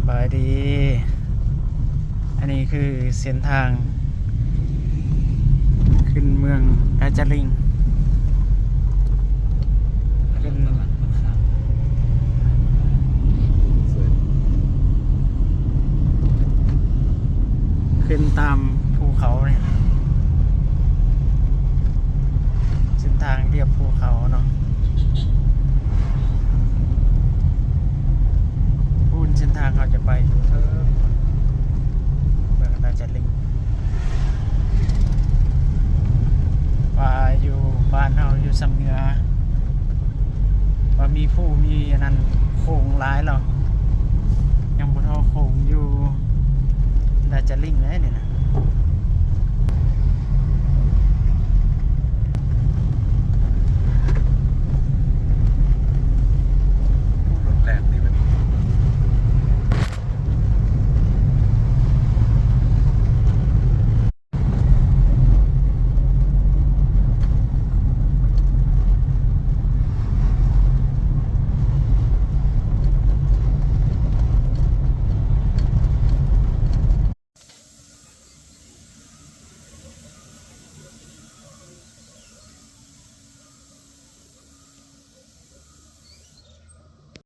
บายดีอันนี้คือเส้นทางขึ้นเมืองกาจาริงขึ้นขึ้นตามภูเขาเนี่ยเส้นทางเรียบภูเขาเนาะพูนเส้นทางเขาจะไปเมืองกาจาริงว่าอยู่บ้านเราอยู่สำเหนือว่ามีผู้มีอันนั้นโค้งร้ายเรายังบ่เท่าโค้งอยู่กาจาริงเลยเนี่ยนะ